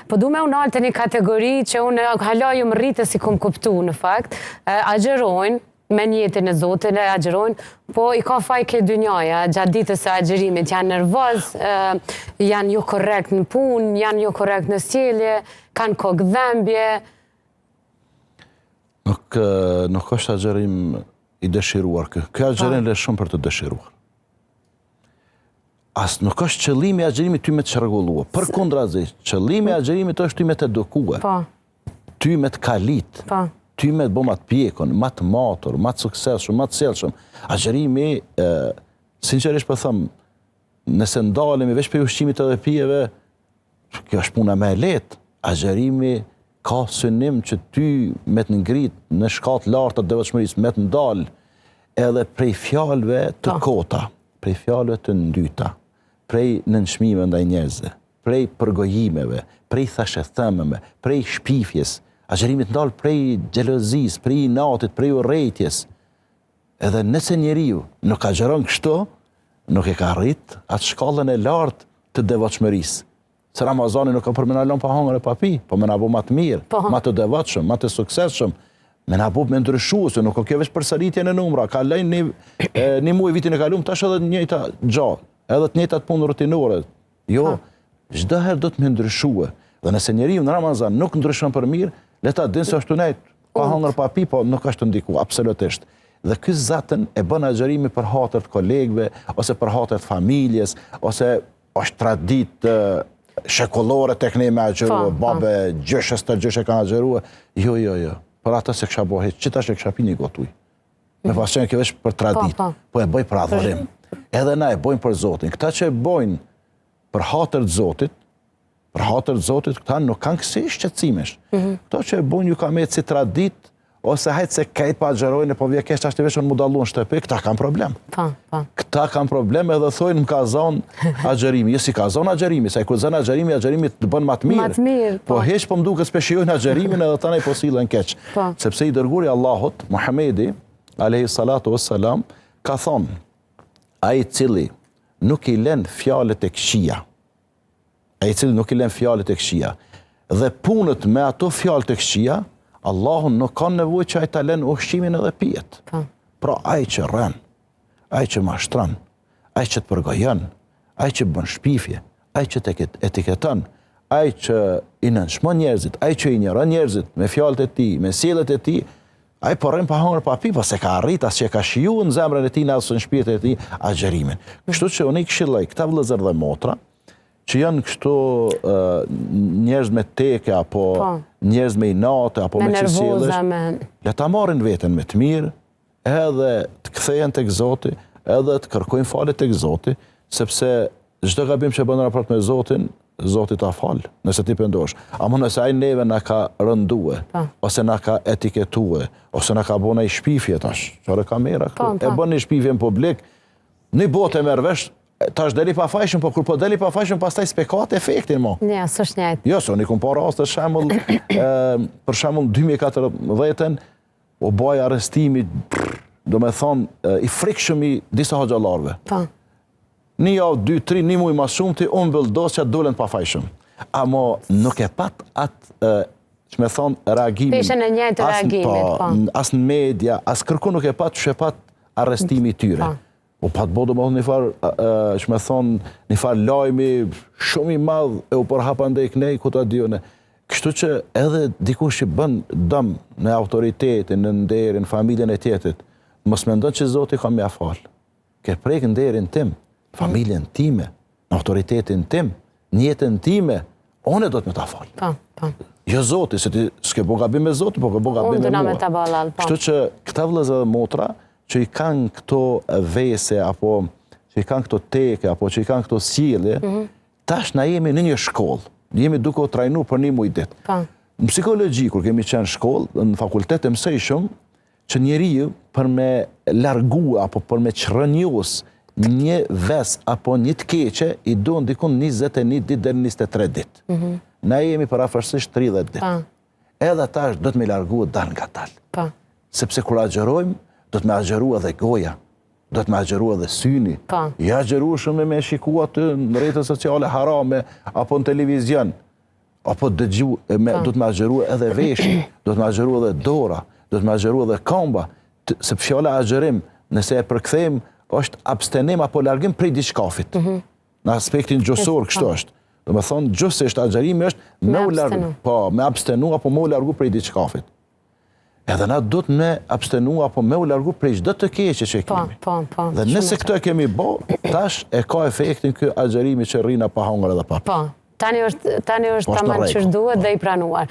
Po du me unë alë të një kategori që unë haloj më rritë si kom kuptu në fakt, agjerojnë, me njetin e Zotin e agjerojnë, po i ka faj ke dynjaja, gjatë ditës e agjerimit, janë nervoz, janë jo korrekt në punë, janë jo korrekt në sjellje, kanë kokë dhembje. Nuk është agjerim i dëshiruar. Kjo agjerim le shumë për të dëshiruar. As nuk është qëllimi i agjerimit ty me të çrregullua. Përkundrazi, qëllimi i agjerimit është ty me të edukue. Ty me të kalit. Ty me të bo matë pjekon, matë matur, matë sukseshëm, matë sjellshëm. Agjerimi, sinqerisht për thëmë, nëse ndalemi veç për ushqimit edhe pijeve, kjo është puna me letë. Agjerimi ka synim që ty me të ngrit në shkatë lartë të devotshmërisë, me të ndalë edhe prej fjalëve të kota, prej fjalëve të ndyta, prej nënshmime ndaj njerëzve, prej përgojimeve, prej thashethëmeve, prej shpifjes. Agjerimit ndalë prej gjelozis, prej inatit, prej urrejtjes. Edhe nëse njeriu nuk agjeron kështu, nuk e ka rrit atë shkallën e lartë të devotshmërisë. Se Ramazani nuk ka për me na lënë pa hangër e pa pi, po me na bu ma të mirë, ma të devotshëm, ma të suksesshëm, me na bu me ndryshu, se nuk ka kjo veç përsëritje në numra, ka lejnë një muaj vitin e kalum, tash edhe njëjta gjallë, edhe të njëjtat punë rutinore. Jo, çdo herë do të me ndryshue. Dhe nëse njeriu në Ramazan nuk ndryshon për mirë, leta dinë se është të nejtë, pa hangër pa pi, po nuk është të ndiku, absolutisht. Dhe ky zatën e bën agjerimi për hatër të kolegëve, ose për hatër të familjes, ose është traditë shekullore tek ne me agjerua, babe gjëshës të gjëshë kanë agjerua. Jo. Për atë se kësha bohe, qitash e kësha pi një gotuj. Me pasqenë kjo është për traditë, po e bëj për adhurim. Edhe na e bojnë për Zotin. Këta që e bojnë për hatër të Zotit, këta nuk kanë kësi shqetësimesh. Këto që e bojnë ju ka me si tradit, ose hajtë se kajtë pa agjerojnë, po vje kesh ashtë të veshën mu dalu në shtëpi, këta kanë problem. Këta kanë problem edhe thojnë më ka zonë agjerimi. Jo si ka zonë agjerimi, se kur zonë agjerimi të bënë matë mirë. Po heq po mduke s'peshijojnë agjerimin edhe ta nej po silën keq. Sepse i dërguri Allahut, Muhamedi, alayhi salatu wassalam, ka thonë, ai cili nuk i len fjalët e këqija, dhe punët me ato fjalët e këqija, Allahun nuk ka nevojë që ai ta lën ushqimin edhe pijet. Pra ai që rën, ai që mashtron, ai që të përgojon, ai që bën shpifje, ai që etiketon, ai që i nënshmon njerëzit, ai që i njëron njerëzit me fjalët e tij, me sjelljet e tij, ai po rrin pa hangër pa pi, po se ka arrit as që ka shijuar në zemrën e tij, as në shpirtin e tij agjerimin. Kështu që unë i këshilloj këta vëllezër dhe motra, që janë kështu njerëz me teke, apo njerëz me inate, apo me qësillesh, le ta marrin veten me të mirë, edhe të kthehen tek Zoti, edhe të kërkojnë falje tek Zoti, sepse çdo gabim që bën raport me Zotin, Zoti ta fal, nëse ti pendosh. Ama nëse ai neve na ka rëndue, ose na ka etiketue, ose na ka bënë ai shpifje tash, çfarë kamera këtu, e bën një shpifje në publik, në botë merr vesh, tash deli pa fajshëm, po kur po deli pa fajshëm, pastaj s'pekat efektin mo. Ja, s'është njëjtë. Jo, se unë kom pa raste shembull, për shembull 2014 u baj arrestimi, do me thonë, i frikshëm i disa hoxhallarëve. Një javë, 2-3, një muaj më shumë ti unë bëldosja dolen pa fajshëm. Amo nuk e pat atë, që me thonë, reagimin. Peshën e njëjtë reagimit, as në media, as kërku nuk e pat, që e pat arrestimi tyre. U pat bodo më thonë një farë, që me thonë, një farë lajmi shumë i madhë e u përhapa ndaj kënej, ku ta dione. Kështu që edhe dikush që bën dëm në autoritetin, në nderin, në familjen e tjetrit, mos mendon që Zoti ka mja falë. Ke prek nderin tim, familjen time, në autoritetin tim, në jetën time, one do të me ta falë. Jo Zoti, se ti s'ke bo gabim me Zoti, po ke bo gabim me mua. Kështu që këta vëllezër dhe motra, që i kanë këto vese, apo që i kanë këto teke, apo që i kanë këto sjellje, tash na jemi në një shkollë. Jemi duke u trajnu për një muaj ditë. Në psikologji, kur kemi qenë shkollë, në fakultet e mësej shumë, që njeriu për me largu, apo për me çrënjos një ves, apo një të keqe, i do ndikon 21 ditë deri 23 ditë. Na jemi parafërsisht 30 ditë. Edhe tash do të me largu dal nga dal. Sepse kur agjerojmë, do të me agjeru edhe goja, do të me agjeru edhe syni. Ja agjeru shumë me shikua të në rrjetet sociale harame, apo në televizion. apo dëgju, do të me agjeru edhe veshë, do të me agjeru edhe dora, do të me agjeru edhe kamba, se fjala agjerim, nëse e përkthejmë, është abstenim apo largim prej diçkafit. Në aspektin gjosor kështu është. Do me thonë, gjusisht agjerimi është me abstenu apo me u largu prej diçkafit. Edhe na do të me abstenu apo me u largu prej çdo të keqe që kemi. Dhe nëse këto e kemi bo, tash e ka efektin ky agjerimi që rrina pa hangër edhe pa. Tani është tamam që duhet dhe i pranuar.